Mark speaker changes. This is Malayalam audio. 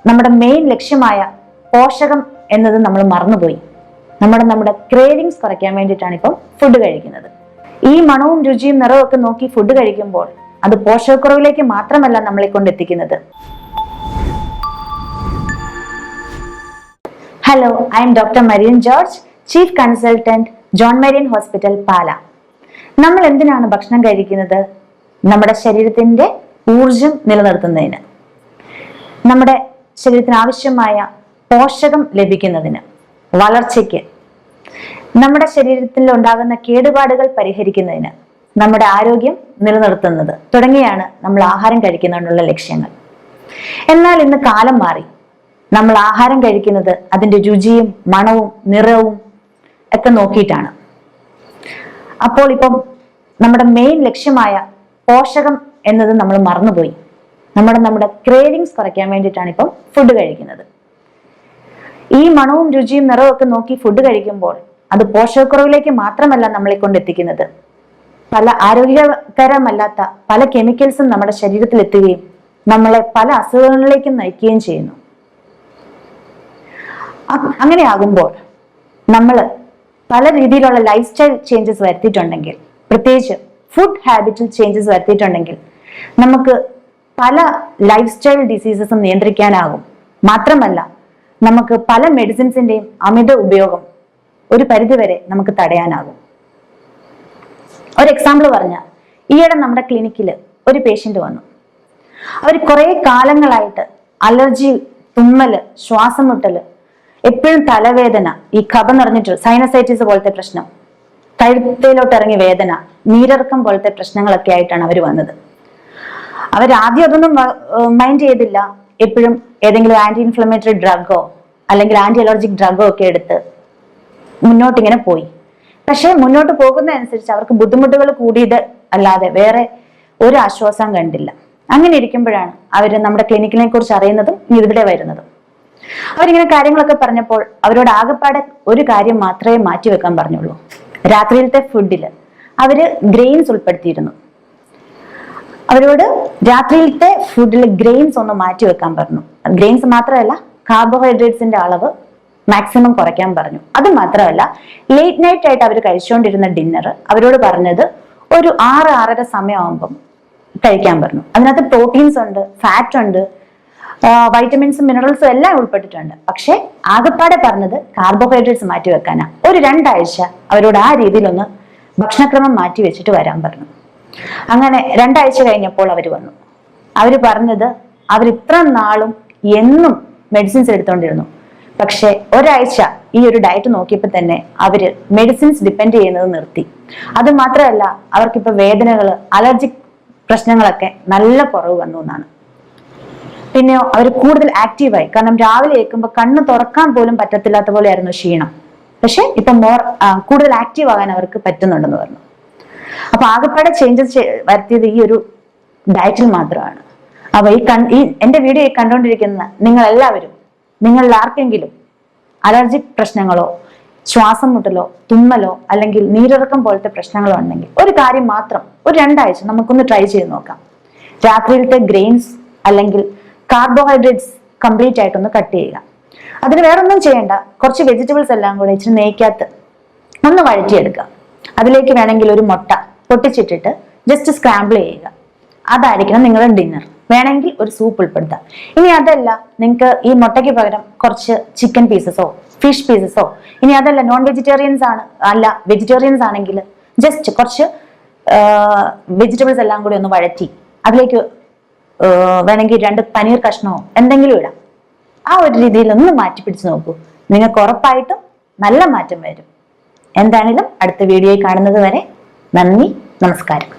Speaker 1: നമ്മുടെ മെയിൻ ലക്ഷ്യമായ പോഷകം എന്നത് നമ്മൾ മറന്നുപോയി. നമ്മുടെ ക്രേവിങ്സ് കുറയ്ക്കാൻ വേണ്ടിയിട്ടാണ് ഇപ്പം ഫുഡ് കഴിക്കുന്നത്. ഈ മണവും രുചിയും നിറവും ഒക്കെ നോക്കി ഫുഡ് കഴിക്കുമ്പോൾ അത് പോഷകക്കുറവിലേക്ക് മാത്രമല്ല നമ്മളെ കൊണ്ടെത്തിക്കുന്നത്. Hello, I am doctor Marian George, chief consultant, John Marian hospital, Pala. നമ്മൾ എന്തിനാണ് ഭക്ഷണം കഴിക്കുന്നത്? നമ്മുടെ ശരീരത്തിന്റെ ഊർജം നിലനിർത്തുന്നതിന്, നമ്മുടെ ശരീരത്തിന് ആവശ്യമായ പോഷകം ലഭിക്കുന്നതിന്, വളർച്ചയ്ക്ക്, നമ്മുടെ ശരീരത്തിൽ ഉണ്ടാകുന്ന കേടുപാടുകൾ പരിഹരിക്കുന്നതിന്, നമ്മുടെ ആരോഗ്യം നിലനിർത്തുന്നത് തുടങ്ങിയാണ് നമ്മൾ ആഹാരം കഴിക്കുന്നതിനുള്ള ലക്ഷ്യങ്ങൾ. എന്നാൽ ഇന്ന് കാലം മാറി. നമ്മൾ ആഹാരം കഴിക്കുന്നത് അതിന്റെ രുചിയും മണവും നിറവും ഒക്കെ നോക്കിയിട്ടാണ്. അപ്പോൾ ഇപ്പം നമ്മുടെ മെയിൻ ലക്ഷ്യമായ പോഷകം എന്നത് നമ്മൾ മറന്നുപോയി. നമ്മുടെ ക്രേവിങ്സ് കുറയ്ക്കാൻ വേണ്ടിയിട്ടാണ് ഇപ്പം ഫുഡ് കഴിക്കുന്നത്. ഈ മണവും രുചിയും നിറവും ഒക്കെ നോക്കി ഫുഡ് കഴിക്കുമ്പോൾ അത് പോഷകക്കുറവിലേക്ക് മാത്രമല്ല നമ്മളെ കൊണ്ടെത്തിക്കുന്നത്. പല ആരോഗ്യകരമല്ലാത്ത പല കെമിക്കൽസും നമ്മുടെ ശരീരത്തിൽ എത്തുകയും നമ്മളെ പല അസുഖങ്ങളിലേക്കും നയിക്കുകയും ചെയ്യുന്നു. അങ്ങനെ ആകുമ്പോൾ നമ്മൾ പല രീതിയിലുള്ള ലൈഫ് സ്റ്റൈൽ ചേഞ്ചസ് വരുത്തിയിട്ടുണ്ടെങ്കിൽ, പ്രത്യേകിച്ച് ഫുഡ് ഹാബിറ്റിൽ ചേഞ്ചസ് വരുത്തിയിട്ടുണ്ടെങ്കിൽ നമുക്ക് പല ലൈഫ് സ്റ്റൈൽ ഡിസീസസും നിയന്ത്രിക്കാനാകും. മാത്രമല്ല നമുക്ക് പല മെഡിസിൻസിന്റെയും അമിത ഉപയോഗം ഒരു പരിധിവരെ നമുക്ക് തടയാനാകും. ഒരു എക്സാമ്പിൾ പറഞ്ഞാൽ, ഈയിടെ നമ്മുടെ ക്ലിനിക്കിൽ ഒരു പേഷ്യന്റ് വന്നു. അവർ കുറെ കാലങ്ങളായിട്ട് അലർജി, തുമ്മല്, ശ്വാസം മുട്ടല്, എപ്പോഴും തലവേദന, ഈ കഫം നിറഞ്ഞിട്ട് സൈനസൈറ്റിസ് പോലത്തെ പ്രശ്നം, കഴുത്തിലോട്ട് ഇറങ്ങിയ വേദന, നീരിറക്കം പോലത്തെ പ്രശ്നങ്ങളൊക്കെ ആയിട്ടാണ് അവർ വന്നത്. അവരാദ്യം അതൊന്നും മൈൻഡ് ചെയ്തില്ല. എപ്പോഴും ഏതെങ്കിലും ആന്റി ഇൻഫ്ലമേറ്ററി ഡ്രഗോ അല്ലെങ്കിൽ ആന്റി അലർജിക് ഡ്രഗോ ഒക്കെ എടുത്ത് മുന്നോട്ടിങ്ങനെ പോയി. പക്ഷെ മുന്നോട്ട് പോകുന്നതനുസരിച്ച് അവർക്ക് ബുദ്ധിമുട്ടുകൾ കൂടിയത് അല്ലാതെ വേറെ ഒരു ആശ്വാസം കണ്ടില്ല. അങ്ങനെ ഇരിക്കുമ്പോഴാണ് അവര് നമ്മുടെ ക്ലിനിക്കിനെ കുറിച്ച് അറിയുന്നതും ഇവിടെ വരുന്നതും. അവരിങ്ങനെ കാര്യങ്ങളൊക്കെ പറഞ്ഞപ്പോൾ അവരോട് ആകെപ്പാടെ ഒരു കാര്യം മാത്രമേ മാറ്റിവെക്കാൻ പറഞ്ഞുള്ളൂ. രാത്രിയിലത്തെ ഫുഡില് അവര് ഗ്രെയിൻസ് ഉൾപ്പെടുത്തിയിരുന്നു. അവരോട് രാത്രിയിലത്തെ ഫുഡിൽ ഗ്രെയിൻസ് ഒന്ന് മാറ്റിവെക്കാൻ പറഞ്ഞു. ഗ്രെയിൻസ് മാത്രമല്ല, കാർബോഹൈഡ്രേറ്റ്സിന്റെ അളവ് മാക്സിമം കുറയ്ക്കാൻ പറഞ്ഞു. അത് മാത്രമല്ല, ലേറ്റ് നൈറ്റ് ആയിട്ട് അവർ കഴിച്ചുകൊണ്ടിരുന്ന ഡിന്നർ അവരോട് പറഞ്ഞത് ഒരു 6-6:30 സമയമാകുമ്പം കഴിക്കാൻ പറഞ്ഞു. അതിനകത്ത് പ്രോട്ടീൻസ് ഉണ്ട്, ഫാറ്റ് ഉണ്ട്, വൈറ്റമിൻസും മിനറൽസും എല്ലാം ഉൾപ്പെട്ടിട്ടുണ്ട്. പക്ഷെ ആകെപ്പാടെ പറഞ്ഞത് കാർബോഹൈഡ്രേറ്റ്സ് മാറ്റി വെക്കാനാ. ഒരു 2 ആഴ്ച അവരോട് ആ രീതിയിലൊന്ന് ഭക്ഷണക്രമം മാറ്റി വെച്ചിട്ട് വരാൻ പറഞ്ഞു. അങ്ങനെ 2 ആഴ്ച കഴിഞ്ഞപ്പോൾ അവർ വന്നു. അവര് പറഞ്ഞത് അവരിത്ര നാളും എന്നും മെഡിസിൻസ് എടുത്തോണ്ടിരുന്നു. പക്ഷെ ഒരാഴ്ച ഈ ഒരു ഡയറ്റ് നോക്കിയപ്പോൾ തന്നെ അവര് മെഡിസിൻസ് ഡിപ്പെൻഡ് ചെയ്യുന്നത് നിർത്തി. അത് മാത്രമല്ല, അവർക്കിപ്പോ വേദനകള്, അലർജിക് പ്രശ്നങ്ങളൊക്കെ നല്ല കുറവ് വന്നു എന്നാണ്. പിന്നെയോ അവർ കൂടുതൽ ആക്റ്റീവായി. കാരണം രാവിലെ ഏൽക്കുമ്പോൾ കണ്ണ് തുറക്കാൻ പോലും പറ്റത്തില്ലാത്ത പോലെയായിരുന്നു ക്ഷീണം. പക്ഷെ ഇപ്പൊ കൂടുതൽ ആക്റ്റീവ് ആകാൻ അവർക്ക് പറ്റുന്നുണ്ടെന്ന് പറഞ്ഞു. അപ്പൊ ആകെപ്പാടെ ചേഞ്ചസ് വരുത്തിയത് ഈ ഒരു ഡയറ്റിൽ മാത്രമാണ്. അപ്പൊ ഈ എന്റെ വീഡിയോ കണ്ടുകൊണ്ടിരിക്കുന്ന നിങ്ങൾ എല്ലാവരും, നിങ്ങളിൽ ആർക്കെങ്കിലും അലർജിക് പ്രശ്നങ്ങളോ ശ്വാസം മുട്ടലോ തുമ്മലോ അല്ലെങ്കിൽ നീരിറക്കം പോലത്തെ പ്രശ്നങ്ങളോ ഉണ്ടെങ്കിൽ ഒരു കാര്യം മാത്രം, ഒരു 2 ആഴ്ച നമുക്കൊന്ന് ട്രൈ ചെയ്ത് നോക്കാം. രാത്രിയിലത്തെ ഗ്രെയിൻസ് അല്ലെങ്കിൽ കാർബോഹൈഡ്രേറ്റ്സ് കംപ്ലീറ്റ് ആയിട്ടൊന്ന് കട്ട് ചെയ്യുക. അതിന് വേറൊന്നും ചെയ്യേണ്ട, കുറച്ച് വെജിറ്റബിൾസ് എല്ലാം കൂടെ ഇച്ചിരി നെയ്ക്കകത്ത് ഒന്ന് വഴറ്റിയെടുക്കുക. അതിലേക്ക് വേണമെങ്കിൽ ഒരു മുട്ട പൊട്ടിച്ചിട്ടിട്ട് ജസ്റ്റ് സ്ക്രാമ്പിൾ ചെയ്യുക. അതായിരിക്കണം നിങ്ങളുടെ ഡിന്നർ. വേണമെങ്കിൽ ഒരു സൂപ്പ് ഉൾപ്പെടുത്താം. ഇനി അതല്ല, നിങ്ങൾക്ക് ഈ മുട്ടയ്ക്ക് പകരം കുറച്ച് ചിക്കൻ പീസസോ ഫിഷ് പീസസോ, ഇനി അതല്ല നോൺ വെജിറ്റേറിയൻസ് ആണ്, അല്ല വെജിറ്റേറിയൻസ് ആണെങ്കിൽ ജസ്റ്റ് കുറച്ച് വെജിറ്റബിൾസ് എല്ലാം കൂടി ഒന്ന് വഴറ്റി അതിലേക്ക് വേണമെങ്കിൽ 2 പനീർ കഷ്ണമോ എന്തെങ്കിലും ഇടാം. ആ ഒരു രീതിയിൽ ഒന്ന് മാറ്റി പിടിച്ച് നോക്കൂ. നിങ്ങൾക്ക് ഉറപ്പായിട്ടും നല്ല മാറ്റം വരും. എന്താണെങ്കിലും അടുത്ത വീഡിയോയിൽ കാണുന്നത് വരെ നന്ദി, നമസ്കാരം.